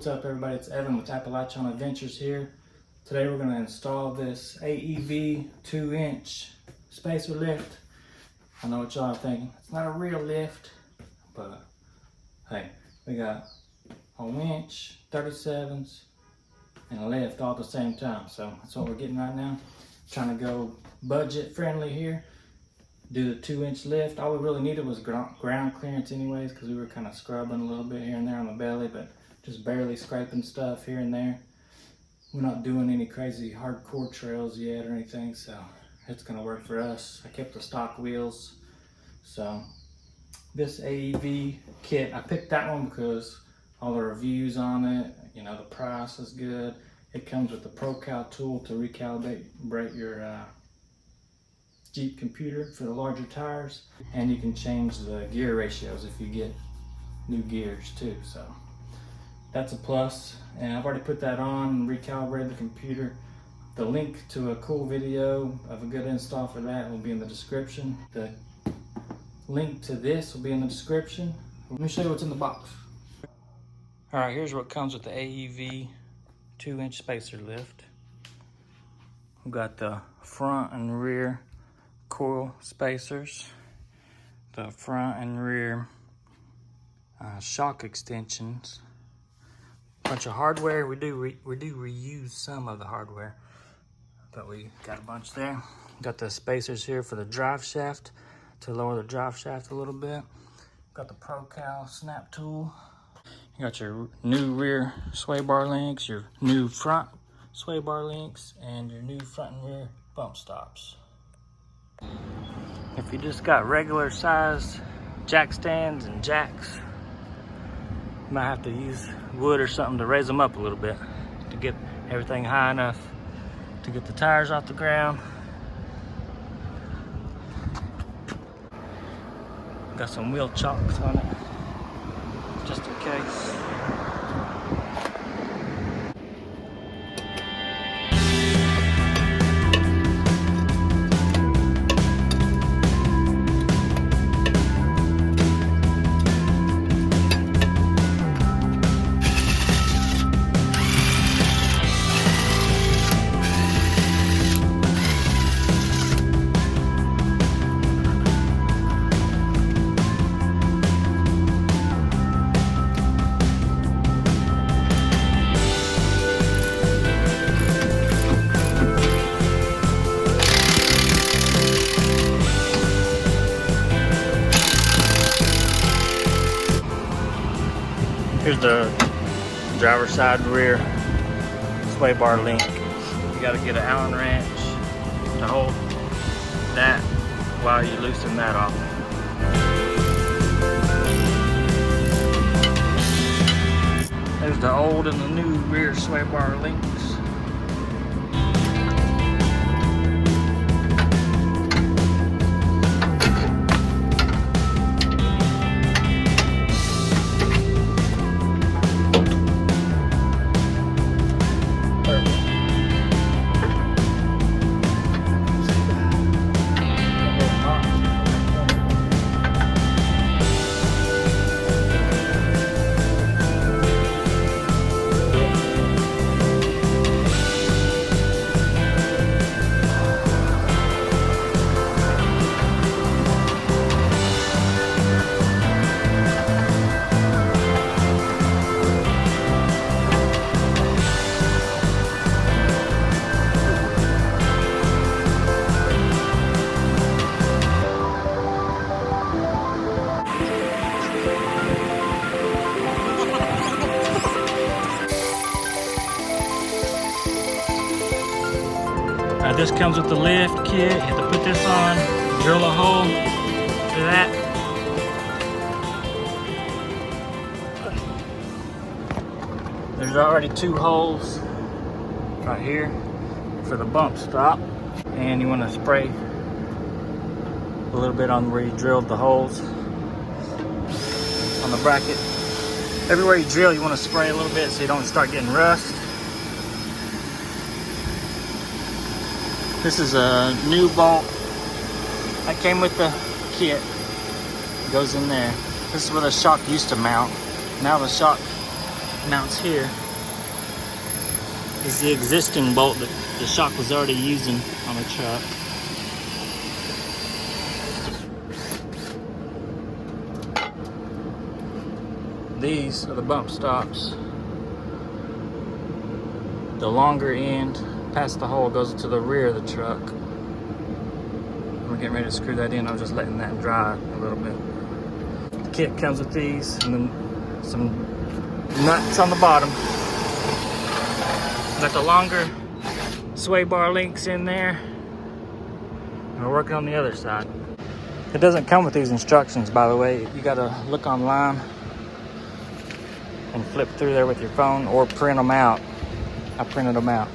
up, everybody? It's Evan with Appalachian Adventures here. Today we're going to install this AEV 2-inch spacer lift. I know what y'all are thinking. It's not a real lift, but hey, we got a winch, 37's, and a lift all at the same time. So that's what we're getting right now. Trying to go budget friendly here. Do the 2-inch lift. All we really needed was ground clearance anyways, because we were kind of scrubbing a little bit here and there on the belly, but just barely scraping stuff here and there. We're not doing any crazy hardcore trails yet or anything, so it's gonna work for us. I kept the stock wheels. So this AEV kit, I picked that one because all the reviews on it, you know, the price is good. It comes with the ProCal tool to recalibrate your Jeep computer for the larger tires, and you can change the gear ratios if you get new gears too, so that's a plus. And I've already put that on and recalibrated the computer. The link to a cool video of a good install for that will be in the description. The link to this will be in the description. Let me show you what's in the box. All right, here's what comes with the AEV 2-inch spacer lift. We've got the front and rear coil spacers, the front and rear shock extensions, bunch of hardware. We do reuse some of the hardware, but we got a bunch there. Got the spacers here for the drive shaft to lower the drive shaft a little bit. Got the ProCal SNAP tool. You got your new rear sway bar links, your new front sway bar links, and your new front and rear bump stops. If you just got regular size jack stands and jacks, you might have to use wood or something to raise them up a little bit to get everything high enough to get the tires off the ground. Got some wheel chocks on it, just in case. Here's the driver's side rear sway bar link. You got to get an Allen wrench to hold that while you loosen that off. There's the old and the new rear sway bar links. This comes with the lift kit. You have to put this on, drill a hole for that. There's already 2 holes right here for the bump stop. And you want to spray a little bit on where you drilled the holes on the bracket. Everywhere you drill, you want to spray a little bit so you don't start getting rust. This is a new bolt that came with the kit. It goes in there. This is where the shock used to mount. Now the shock mounts here is the existing bolt that the shock was already using on the truck. These are the bump stops. The longer end past the hole goes to the rear of the truck. We're getting ready to screw that in. I'm just letting that dry a little bit. The kit comes with these and then some nuts on the bottom. Got the longer sway bar links in there. We're working on the other side. It doesn't come with these instructions, by the way. You gotta look online and flip through there with your phone or print them out. I printed them out.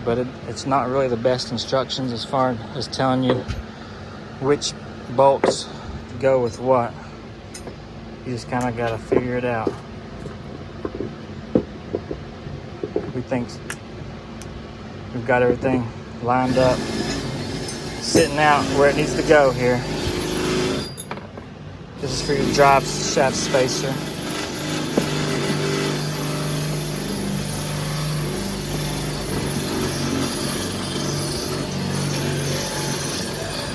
But it's not really the best instructions as far as telling you which bolts go with what. You just kind of got to figure it out. We think we've got everything lined up, sitting out where it needs to go here. This is for your drive shaft spacer.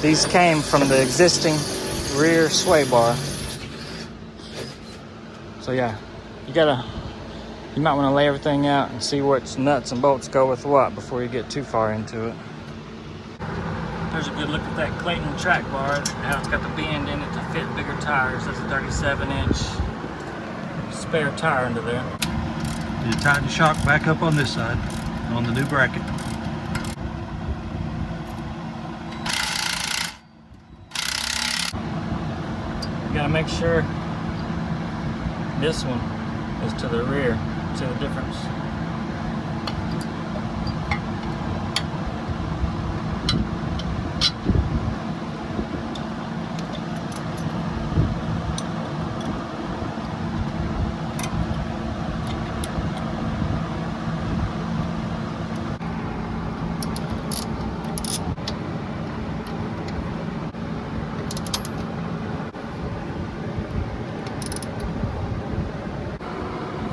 These came from the existing rear sway bar. So yeah, you might want to lay everything out and see which nuts and bolts go with what before you get too far into it. There's a good look at that Clayton track bar, how it's got the bend in it to fit bigger tires. That's a 37-inch spare tire under there. You tighten the shock back up on this side, on the new bracket. You gotta make sure this one is to the rear. See the difference?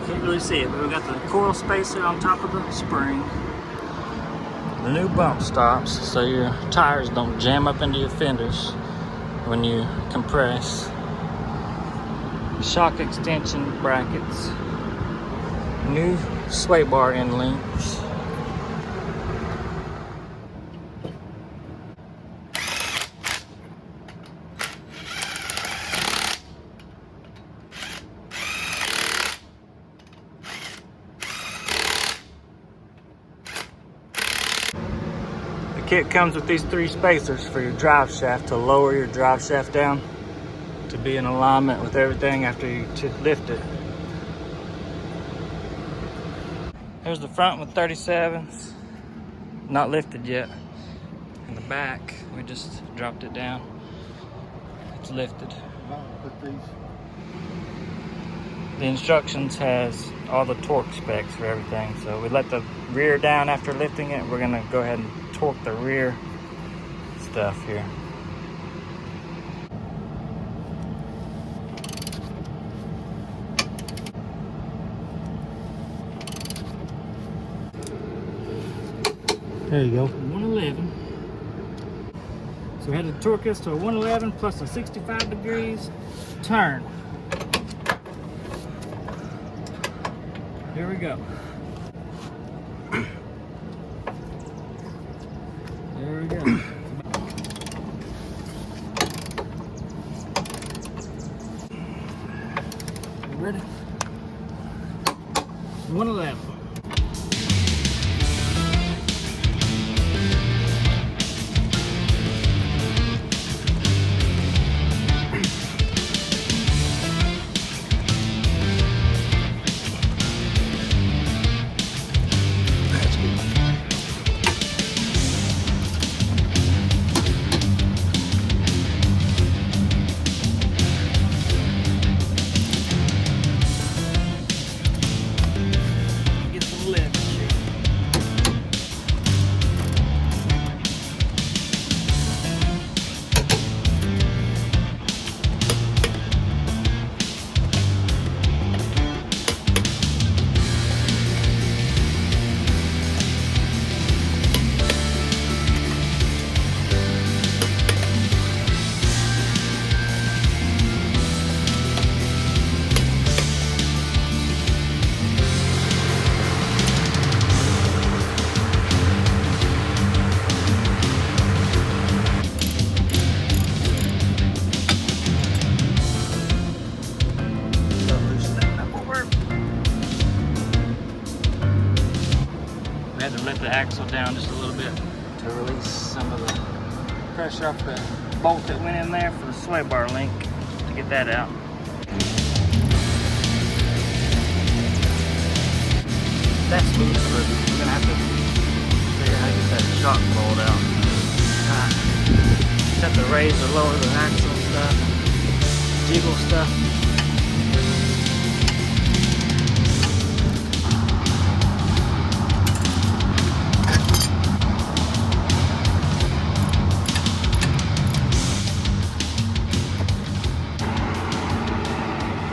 Can't really see it, but we got the coil spacer on top of the spring. The new bump stops so your tires don't jam up into your fenders when you compress. Shock extension brackets. New sway bar end links. The kit comes with these 3 spacers for your drive shaft to lower your drive shaft down to be in alignment with everything after you lift it. Here's the front with 37's, not lifted yet. In the back, we just dropped it down. It's lifted. The instructions has all the torque specs for everything. So we let the rear down after lifting it. We're gonna go ahead and torque the rear stuff here. There you go. 111. So we had to torque this to a 111 plus a 65 degrees turn. Here we go. There we go. You ready? 111. some of the pressure off the bolt that went in there for the sway bar link to get that out. That's loose, but we're gonna have to figure out how to get that shock bolt out. Just have to raise or lower the axle and stuff, jiggle stuff.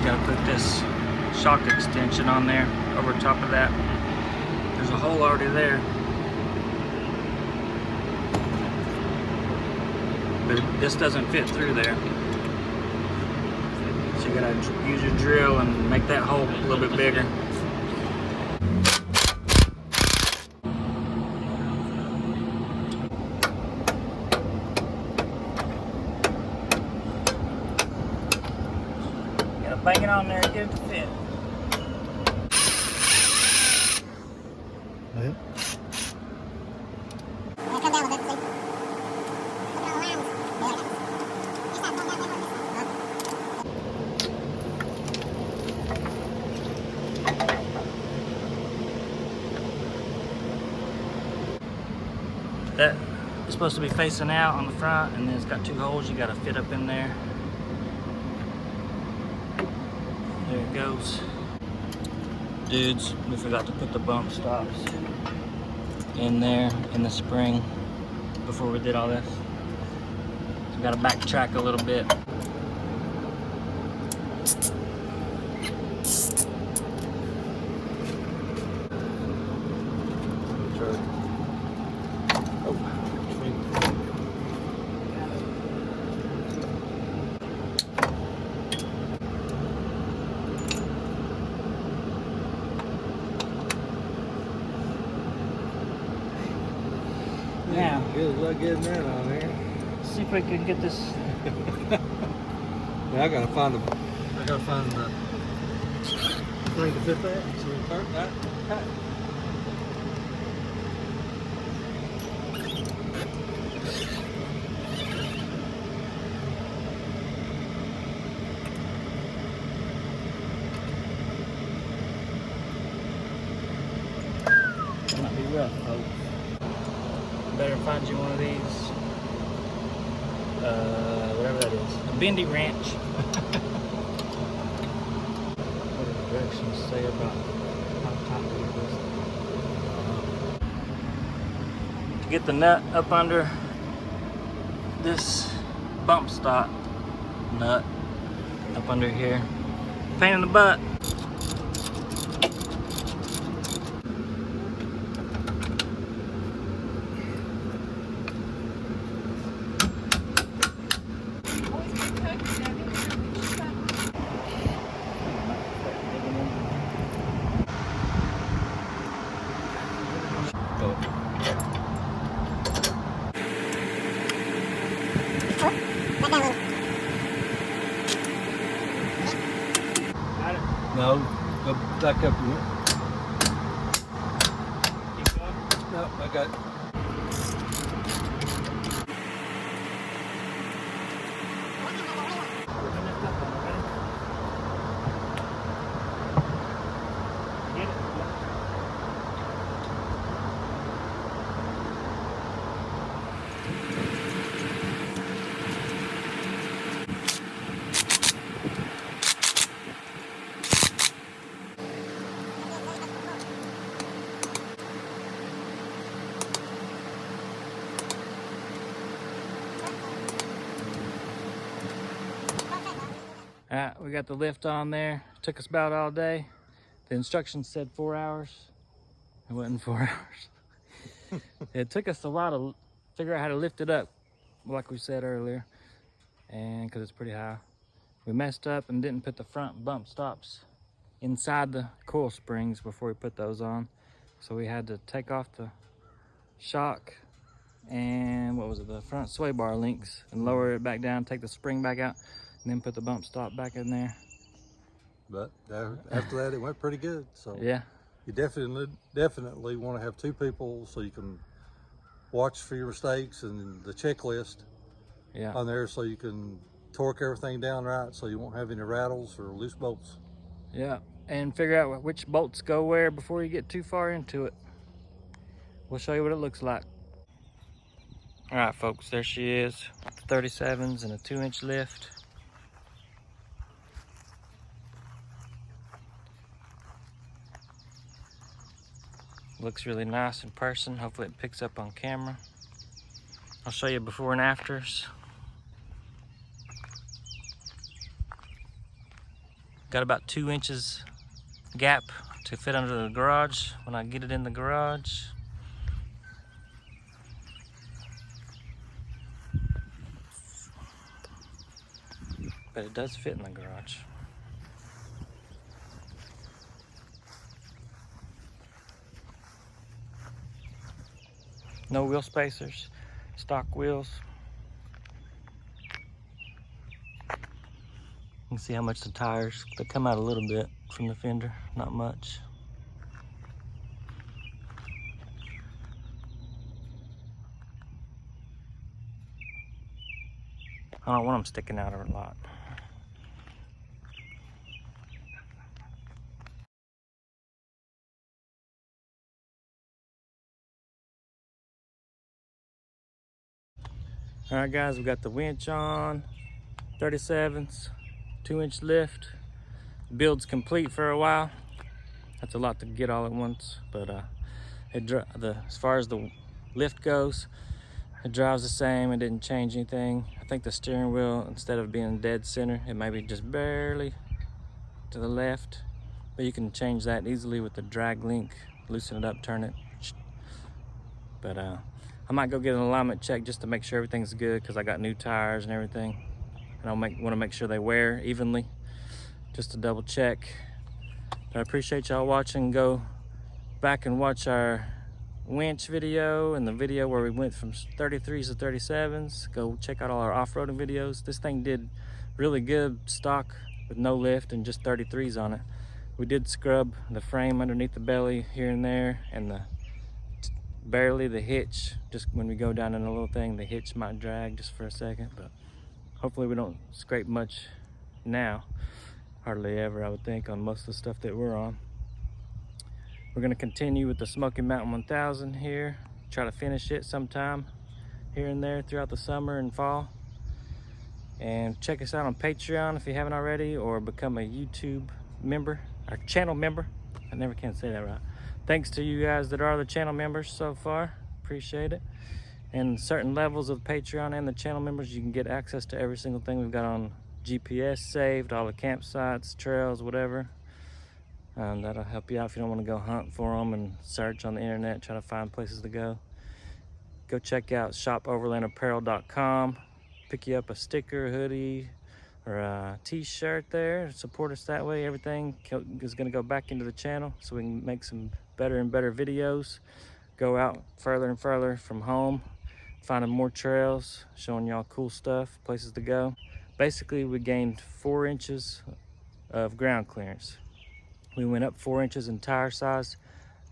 Gotta put this shock extension on there over top of that. There's a hole already there, but this doesn't fit through there. So you gotta use your drill and make that hole a little bit bigger. Gotta bang it on there and get it to fit. Yeah. That is supposed to be facing out on the front, and then it's got two holes you got to fit up in there. There it goes. Dudes, we forgot to put the bump stops in there in the spring before we did all this. So we got to backtrack a little bit. Now, Good luck getting that on there. see if we can get this. Yeah, I gotta find the thing to fit that. So we start that. Okay. It might be rough, folks. Better find you one of these, whatever that is, a bendy wrench. What do the directions say about how tight to get this? To get the nut up under this bump stop nut up under here, pain in the butt. No, go back up. Keep going. No, I got it. Get it. Alright, we got the lift on there. Took us about all day. The instructions said 4 hours. It wasn't 4 hours. It took us a while to figure out how to lift it up, like we said earlier, and because it's pretty high. We messed up and didn't put the front bump stops inside the coil springs before we put those on. So we had to take off the shock and what was it, the front sway bar links, and lower it back down, take the spring back out, and then put the bump stop back in there. But after that, it went pretty good. So Yeah. you definitely want to have two people so you can watch for your mistakes and the checklist Yeah. on there so you can torque everything down right so you won't have any rattles or loose bolts. Yeah, and figure out which bolts go where before you get too far into it. We'll show you what it looks like. All right, folks, there she is. 37s and a 2-inch lift. Looks really nice in person. Hopefully it picks up on camera. I'll show you before and afters. Got about 2 inches gap to fit under the garage when I get it in the garage. But it does fit in the garage. No wheel spacers, stock wheels. You can see how much the tires, they come out a little bit from the fender, not much. I don't want them sticking out a lot. All right, guys, we got the winch on, 37s, 2-inch lift. Build's complete for a while. That's a lot to get all at once, but as far as the lift goes, it drives the same. It didn't change anything. I think the steering wheel, instead of being dead center, it may be just barely to the left, but you can change that easily with the drag link. Loosen it up, turn it. But I might go get an alignment check just to make sure everything's good, because I got new tires and everything, and I want to make sure they wear evenly, just to double check. But I appreciate y'all watching. Go back and watch our winch video and the video where we went from 33s to 37s. Go check out all our off-roading videos. This thing did really good stock with no lift and just 33s on it. We did scrub the frame underneath the belly here and there, and barely the hitch. Just when we go down in a little thing, the hitch might drag just for a second, but hopefully we don't scrape much now. Hardly ever, I would think, on most of the stuff that we're on. We're going to continue with the Smoky Mountain 1000 here. Try to finish it sometime here and there throughout the summer and fall. And check us out on Patreon if you haven't already, or become a YouTube member, our channel member. I never can say that right. Thanks to you guys that are the channel members so far. Appreciate it. And certain levels of Patreon and the channel members, you can get access to every single thing we've got on GPS saved, all the campsites, trails, whatever. That'll help you out if you don't want to go hunt for them and search on the internet, try to find places to go. Go check out shopoverlandapparel.com. Pick you up a sticker, a hoodie, or a t-shirt there. Support us that way. Everything is going to go back into the channel so we can make some better and better videos. Go out further and further from home, finding more trails, showing y'all cool stuff, places to go. Basically, we gained 4 inches of ground clearance. We went up 4 inches in tire size,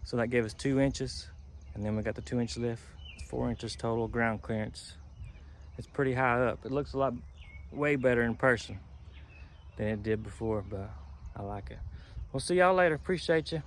so that gave us 2 inches, and then we got the 2-inch lift. 4 inches total ground clearance. It's pretty high up. It looks a lot way better in person than it did before, but I like it. We'll see y'all later. Appreciate you.